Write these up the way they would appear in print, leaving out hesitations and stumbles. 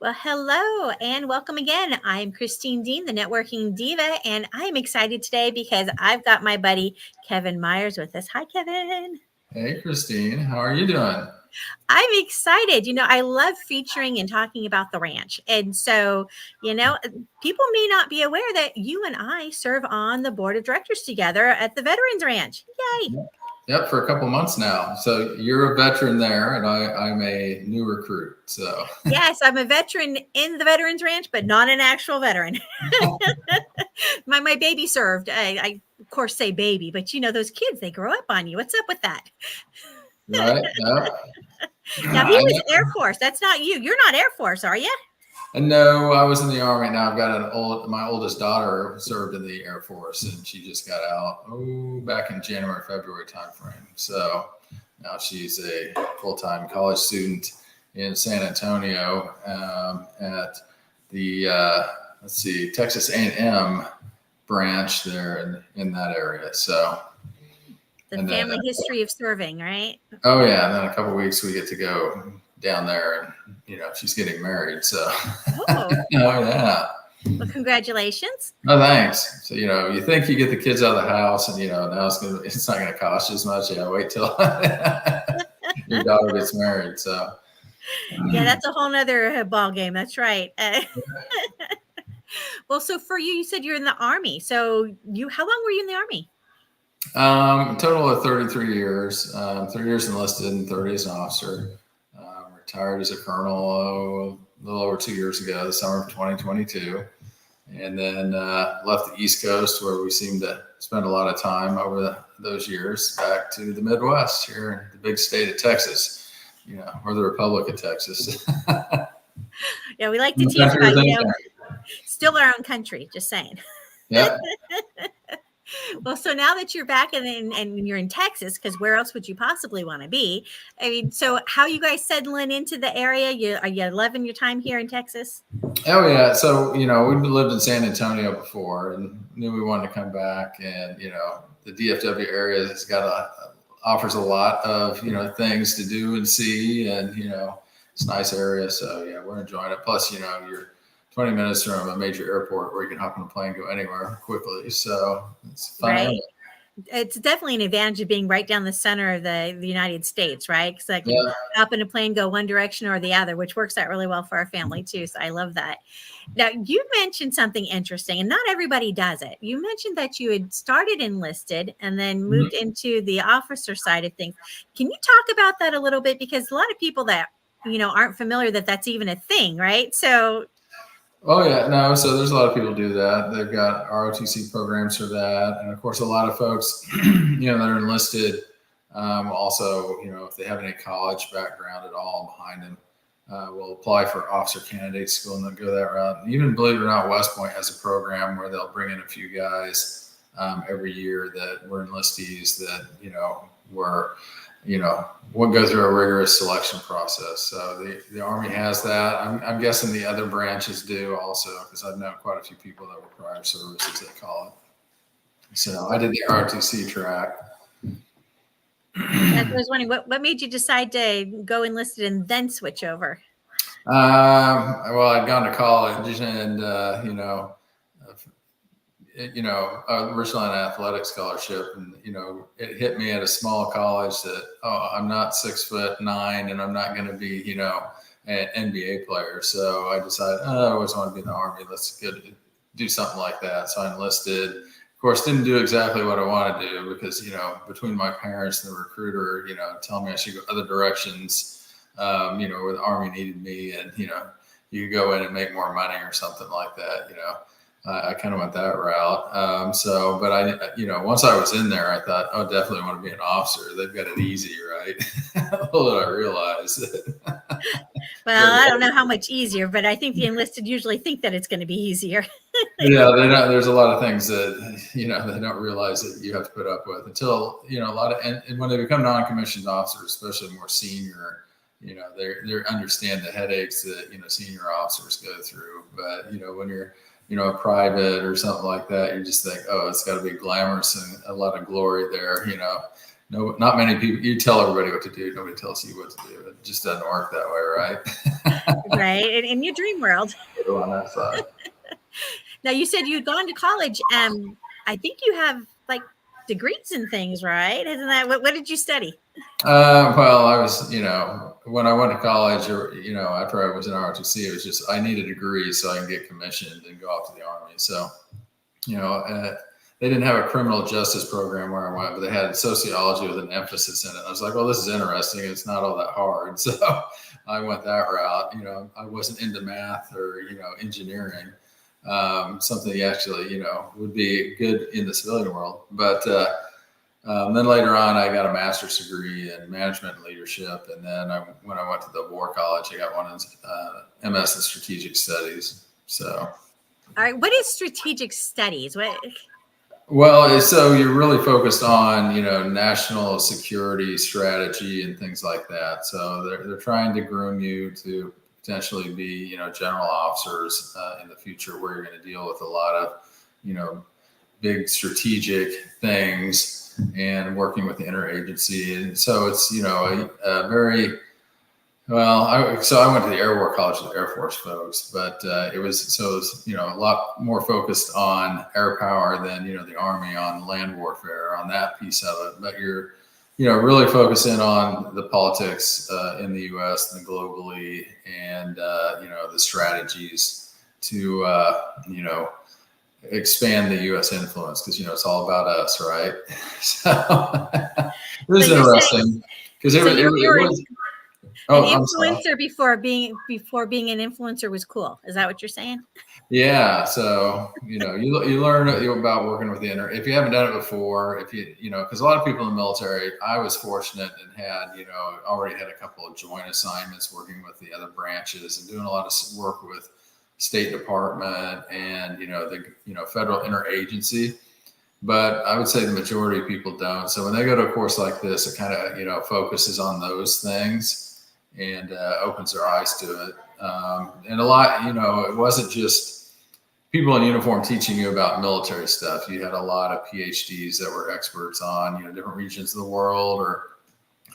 Well, hello and welcome again. I'm Christine Dean, the networking diva, and I'm excited today because I've got my buddy Kevin Myers with us. Hi, Kevin. Hey, Christine, how are you doing? I'm excited. I love featuring and talking about the ranch. And so, people may not be aware that you and I serve on the board of directors together at the Veterans Ranch. Yay. Yep, for a couple months now. So you're a veteran there, and I'm a new recruit. So yes, I'm a veteran in the Veterans Ranch, but not an actual veteran. my baby served. I of course say baby, but those kids, they grow up on you. What's up with that? right? Yep. Now he was Air Force. That's not you. You're not Air Force, are you? And no, I was in the Army. Now I've got my oldest daughter served in the Air Force, and she just got out back in January, February timeframe. So now she's a full-time college student in San Antonio at the Texas A&M branch there in that area. So the family history of serving, right? Oh yeah, and then a couple of weeks we get to go down there, and she's getting married. So oh yeah. Well, congratulations. Oh, thanks. So you think you get the kids out of the house, and now it's not going to cost you as much. Yeah, wait till your daughter gets married. So yeah, that's a whole nother ball game. That's right. Well, so for you said you're in the Army. So how long were you in the Army? A total of 33 years. 3 years enlisted and 30 as an officer. Retired as a colonel a little over 2 years ago, the summer of 2022. And then left the East Coast, where we seem to spend a lot of time over those years, back to the Midwest here in the big state of Texas, or the Republic of Texas. Yeah, we like to tease about, still our own country, just saying. Yeah. Well, so now that you're back and you're in Texas, because where else would you possibly want to be? I mean, so how are you guys settling into the area? Are you loving your time here in Texas? Oh yeah. So, we lived in San Antonio before and knew we wanted to come back, and, the DFW area offers a lot of, things to do and see, and, it's a nice area. So yeah, we're enjoying it. Plus, you're 20 minutes from a major airport where you can hop on a plane, go anywhere quickly. So it's fun. Right. It's definitely an advantage of being right down the center of the United States, right? Because I can hop in a plane, go one direction or the other, which works out really well for our family too. So I love that. Now, you mentioned something interesting, and not everybody does it. You mentioned that you had started enlisted and then moved into the officer side of things. Can you talk about that a little bit? Because a lot of people that, aren't familiar that that's even a thing, right? So oh yeah, no. So there's a lot of people do that. They've got ROTC programs for that, and of course, a lot of folks, that are enlisted, also, if they have any college background at all behind them, will apply for officer candidate school and they'll go that route. And even, believe it or not, West Point has a program where they'll bring in a few guys every year that were enlistees that we'll go through a rigorous selection process. So the Army has that. I'm guessing the other branches do also, because I've known quite a few people that were prior service, as they call it. So I did the ROTC track. I was wondering, what made you decide to go enlisted and then switch over? Well, I'd gone to college, and originally an athletic scholarship, and it hit me at a small college that I'm not 6'9", and I'm not going to be an NBA player. So I decided I always want to be in the Army. Let's do something like that. So I enlisted. Of course, didn't do exactly what I wanted to do, because between my parents and the recruiter telling me I should go other directions, where the Army needed me, and you could go in and make more money or something like that. I kind of went that route. But I, once I was in there, I thought, definitely want to be an officer. They've got it easy, right? Little did I realize that. Well, I don't know how much easier, but I think the enlisted usually think that it's going to be easier. Yeah, there's a lot of things that, they don't realize that you have to put up with until, a lot of, and when they become non-commissioned officers, especially more senior, they understand the headaches that, senior officers go through. But, when you're, a private or something like that, you just think, it's got to be glamorous and a lot of glory there, no, not many people. You tell everybody what to do. Nobody tells you what to do. It just doesn't work that way, right? Right. In your dream world. On that side. Now you said you'd gone to college. I think you have like degrees and things, right? Isn't that what did you study? Well, I was, when I went to college, or after I was in ROTC, it was just I need a degree so I can get commissioned and go off to the Army. So, they didn't have a criminal justice program where I went, but they had sociology with an emphasis in it. I was like, well, this is interesting. It's not all that hard. So I went that route. I wasn't into math or, engineering, something actually, would be good in the civilian world. But then later on, I got a master's degree in management and leadership. And then when I went to the War College, I got one in MS in strategic studies. So. All right. What is strategic studies? Well, so you're really focused on, national security strategy and things like that. So they're trying to groom you to potentially be, general officers in the future, where you're going to deal with a lot of, big strategic things and working with the interagency. And so it's, a very so I went to the Air War College with Air Force folks, but it was a lot more focused on air power than the Army on land warfare, on that piece of it. But you're really focusing on the politics in the U.S. and globally, and the strategies to expand the U.S. influence, because it's all about us, right? So it was interesting because it was. An influencer before being an influencer was cool. Is that what you're saying? Yeah. So, you learn about working with the if you haven't done it before, because a lot of people in the military, I was fortunate and had, already had a couple of joint assignments working with the other branches and doing a lot of work with State Department and, the federal interagency. But I would say the majority of people don't. So when they go to a course like this, it kind of, focuses on those things and opens their eyes to it. And a lot, it wasn't just people in uniform teaching you about military stuff. You had a lot of PhDs that were experts on, different regions of the world or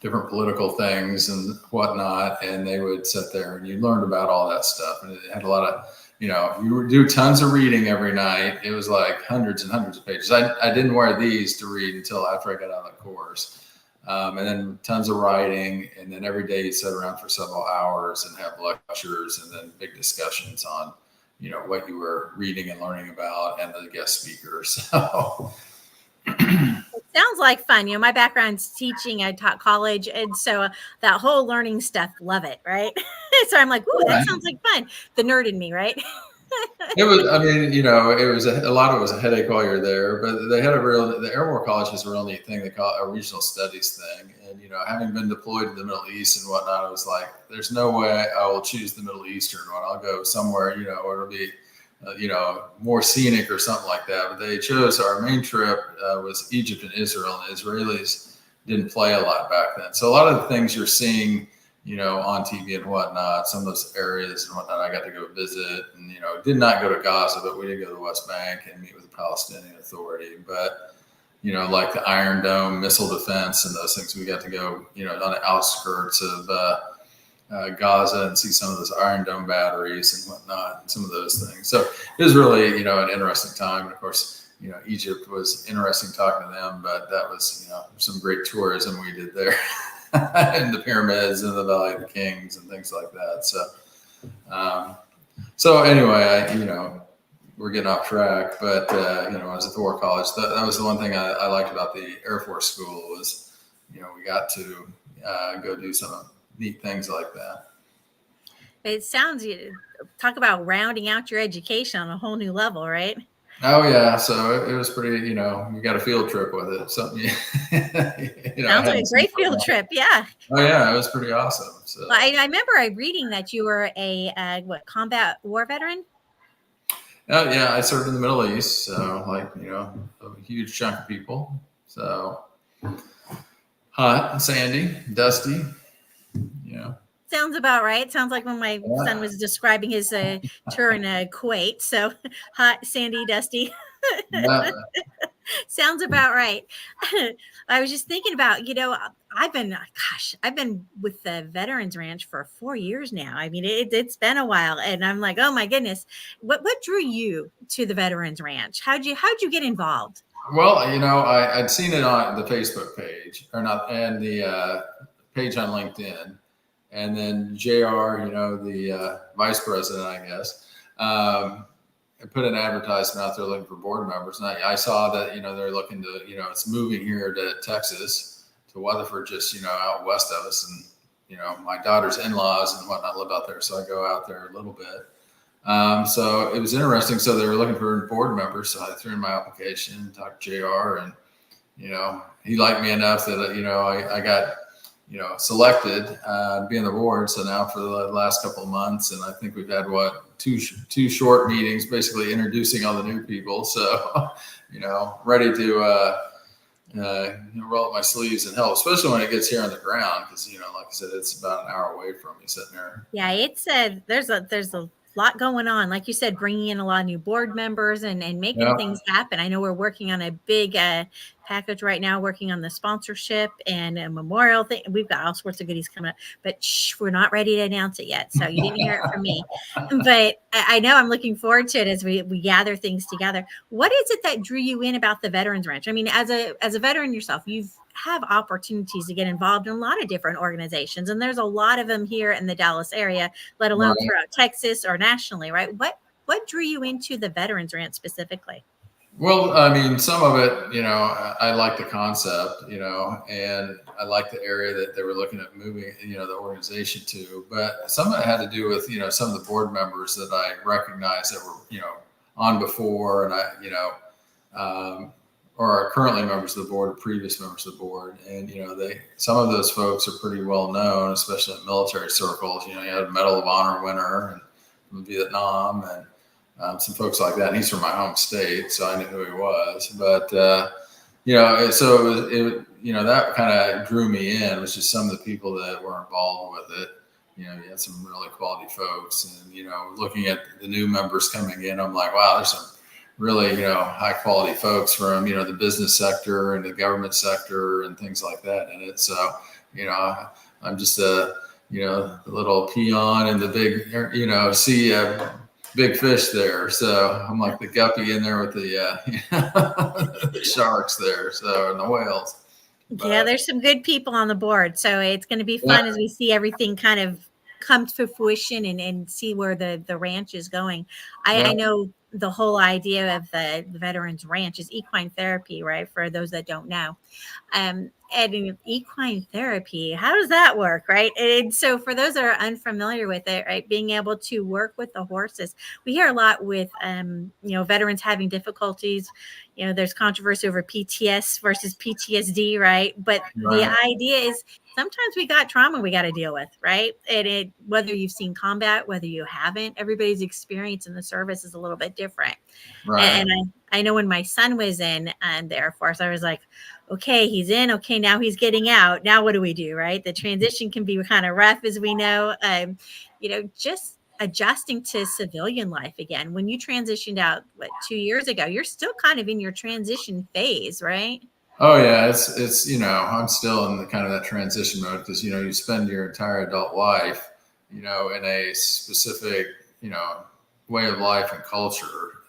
different political things and whatnot. And they would sit there and you learned about all that stuff. And it had a lot of, you would do tons of reading every night. It was like hundreds and hundreds of pages. I didn't wear these to read until after I got out of the course. And then tons of writing, and then every day you sit around for several hours and have lectures, and then big discussions on, what you were reading and learning about, and the guest speakers. So it sounds like fun. My background's teaching. I taught college, and so that whole learning stuff, love it, right? So I'm like, ooh, that sounds like fun. The nerd in me, right? It was, it was a lot of it was a headache while you're there, but they had the Air War College has a real neat thing they call a regional studies thing. And, having been deployed to the Middle East and whatnot, I was like, there's no way I will choose the Middle Eastern one. I'll go somewhere, where it'll be, more scenic or something like that. But they chose our main trip was Egypt and Israel, and Israelis didn't play a lot back then. So a lot of the things you're seeing, on TV and whatnot, some of those areas and whatnot, I got to go visit and, did not go to Gaza, but we did go to the West Bank and meet with the Palestinian Authority. But, like the Iron Dome missile defense and those things, we got to go, on the outskirts of Gaza and see some of those Iron Dome batteries and whatnot, and some of those things. So it was really, an interesting time. And of course, Egypt was interesting talking to them, but that was, some great tourism we did there. And the pyramids and the Valley of the Kings and things like that. So anyway, we're getting off track, but I was at the War College. That was the one thing I liked about the Air Force School was, we got to go do some neat things like that. It sounds, talk about rounding out your education on a whole new level, right? Oh yeah, so it was pretty. You got a field trip with it. Something. Sounds like a great field trip. Yeah. Oh yeah, it was pretty awesome. So I remember reading that you were a combat war veteran. Oh yeah, I served in the Middle East, so a huge chunk of people. So hot, sandy, dusty. Sounds about right. Sounds like when my son was describing his tour in Kuwait. So hot, sandy, dusty. Sounds about right. I was just thinking about, I've been with the Veterans Ranch for 4 years now. I mean, it's been a while, and I'm like, oh my goodness, what drew you to the Veterans Ranch? How'd you get involved? Well, I'd seen it on the Facebook page or not, and the page on LinkedIn, and then JR, the vice president, I guess, put an advertisement out there looking for board members. And I saw that, they're looking to, it's moving here to Texas, to Weatherford, just, out west of us. And, my daughter's in-laws and whatnot live out there. So I go out there a little bit. So it was interesting. So they were looking for board members. So I threw in my application, talked to JR, and, he liked me enough that, I got, selected to be on the board. So now for the last couple of months, and I think we've had two short meetings, basically introducing all the new people. So, ready to roll up my sleeves and help, especially when it gets here on the ground, because like I said, it's about an hour away from me sitting there. Yeah, it's there's a lot going on. Like you said, bringing in a lot of new board members and making things happen. I know we're working on a big package right now, working on the sponsorship and a memorial thing. We've got all sorts of goodies coming up, but we're not ready to announce it yet. So you didn't hear it from me, but I know I'm looking forward to it as we gather things together. What is it that drew you in about the Veterans Ranch? I mean, as a veteran yourself, you've have opportunities to get involved in a lot of different organizations, and there's a lot of them here in the Dallas area, let alone throughout Texas or nationally, right? What drew you into the Veterans Ranch specifically? Well, I mean, some of it, I like the concept, and I like the area that they were looking at moving, the organization to. But some of it had to do with, some of the board members that I recognized that were, on before, and or are currently members of the board, or previous members of the board. And, some of those folks are pretty well known, especially in military circles. You had a Medal of Honor winner and from Vietnam, and some folks like that. And he's from my home state, so I knew who he was. But, so that kind of drew me in, was just some of the people that were involved with it. You had some really quality folks, and, looking at the new members coming in, I'm like, wow, there's some really, high quality folks from, the business sector and the government sector and things like that. And it's, I'm just a, the little peon in the big, see a big fish there. So I'm like the guppy in there with the, the sharks there. So, and the whales. Yeah, there's some good people on the board. So it's going to be fun as we see everything kind of come to fruition and see where the ranch is going. I know the whole idea of the Veterans Ranch is equine therapy, right? For those that don't know. And in equine therapy, how does that work, right? And so for those that are unfamiliar with it, right, being able to work with the horses, we hear a lot with, veterans having difficulties. There's controversy over PTS versus PTSD, right? But the idea is sometimes we got trauma we got to deal with, right? And whether you've seen combat, whether you haven't, everybody's experience in the service is a little bit different. Right. And I know when my son was in the Air Force, I was like, okay, he's in. Okay, now he's getting out. Now what do we do, right? The transition can be kind of rough, as we know. Just adjusting to civilian life again. When you transitioned out, 2 years ago, you're still kind of in your transition phase, right? Oh yeah, it's I'm still in the kind of that transition mode, because you spend your entire adult life in a specific way of life and culture,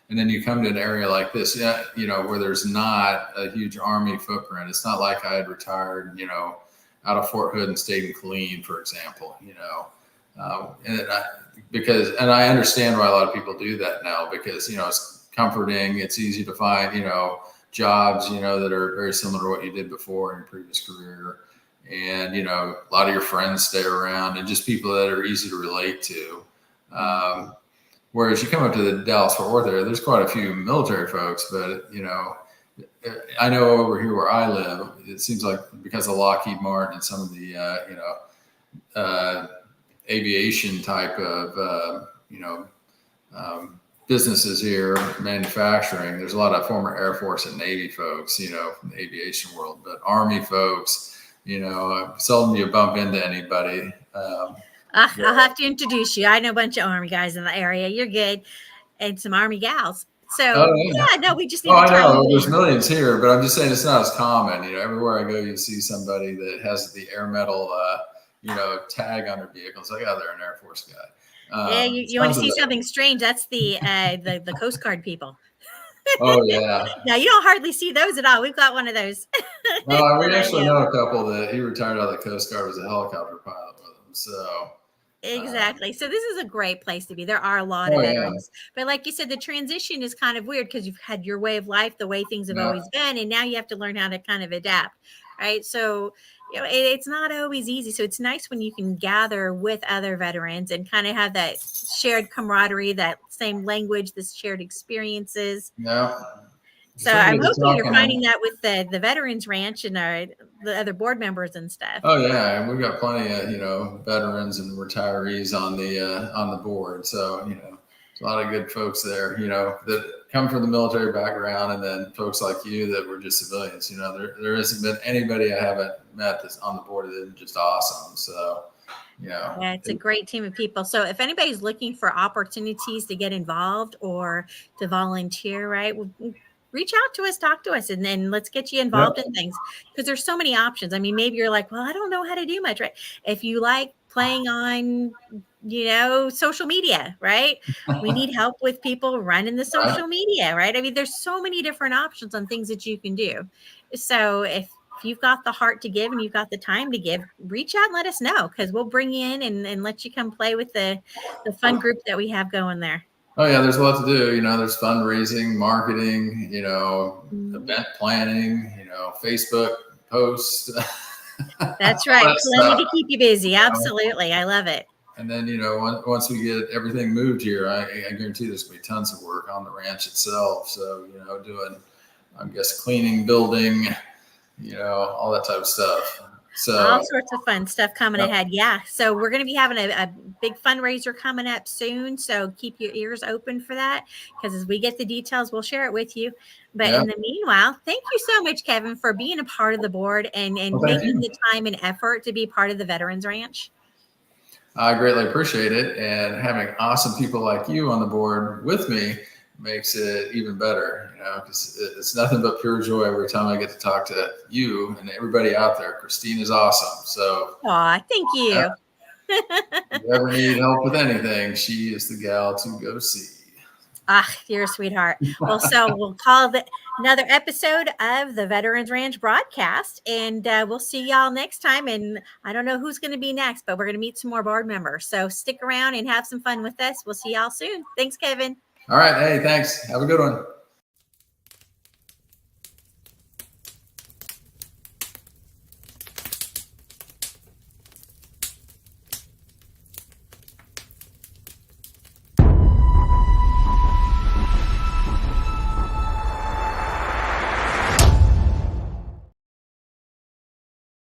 and then you come to an area like this, where there's not a huge Army footprint. It's not like I had retired out of Fort Hood and stayed in Killeen, for example. And I understand why a lot of people do that now, because it's comforting, it's easy to find jobs, that are very similar to what you did before in your previous career. And, a lot of your friends stay around, and just people that are easy to relate to. Whereas you come up to the Dallas Fort Worth area, there's quite a few military folks, but, I know over here where I live, it seems like because of Lockheed Martin and some of the, aviation type of, businesses here, manufacturing, there's a lot of former Air Force and Navy folks, from the aviation world, but Army folks, seldom you bump into anybody. I'll have to introduce you. I know a bunch of Army guys in the area. You're good. And some Army gals. So Oh yeah. yeah, no, we just Oh, need to I tie know. you There's in. millions here, but I'm just saying it's not as common. You know, everywhere I go, you see somebody that has the air metal, tag on their vehicle. It's like, oh, they're an Air Force guy. Yeah, you want to Tons of see that. something strange? That's the Coast Guard people. Oh yeah. Now you don't hardly see those at all. We've got one of those. No, we But I actually know. know a couple that he retired out of the Coast Guard as a helicopter pilot with them. So, Exactly. So this is a great place to be. There are a lot of oh yeah, veterans. But like you said, the transition is kind of weird because you've had your way of life, the way things have yeah, always been, and now you have to learn how to kind of adapt. Right. So, it's not always easy. So it's nice when you can gather with other veterans and kind of have that shared camaraderie, that same language, this shared experiences. yeah. You So certainly I'm get to hoping talk you're on them. finding that with the veterans ranch and the other board members and stuff. Oh yeah, and we've got plenty of veterans and retirees on the board. So there's a lot of good folks there. That come from the military background, and then folks like you that were just civilians. There hasn't been anybody I haven't met that's on the board that is just awesome. So Yeah, it's a great team of people. So if anybody's looking for opportunities to get involved or to volunteer, right? Reach out to us, talk to us, and then let's get you involved yep, in things because there's so many options. I mean, maybe you're like, well, I don't know how to do much, right? If you like playing on, social media, right? We need help with people running the right. social media, right? I mean, there's so many different options on things that you can do. So if you've got the heart to give and you've got the time to give, reach out and let us know because we'll bring you in and let you come play with the fun group that we have going there. Oh yeah, there's a lot to do. There's fundraising, marketing, Mhm. event planning, Facebook posts, all That's right. that Plenty stuff. to keep you busy. You know? Absolutely. I love it. And then, once we get everything moved here, I guarantee there's going to be tons of work on the ranch itself. So, doing, I guess, cleaning, building, all that type of stuff. All So, sorts of fun stuff coming yep, ahead. Yeah. So we're going to be having a big fundraiser coming up soon. So keep your ears open for that because as we get the details, we'll share it with you. But yeah. in the meanwhile, thank you so much, Kevin, for being a part of the board and Well, thank making you. the time and effort to be part of the Veterans Ranch. I greatly appreciate it. And having awesome people like you on the board with me makes it even better, because it's nothing but pure joy every time I get to talk to you and everybody out there. Christine is awesome. So, Aw, thank yeah, you. if you ever need help with anything, she is the gal to go see. Ah, you're a sweetheart. Well, so we'll call another episode of the Veterans Ranch broadcast, and we'll see y'all next time. And I don't know who's going to be next, but we're going to meet some more board members. So stick around and have some fun with us. We'll see y'all soon. Thanks, Kevin. All right. Hey, thanks. Have a good one.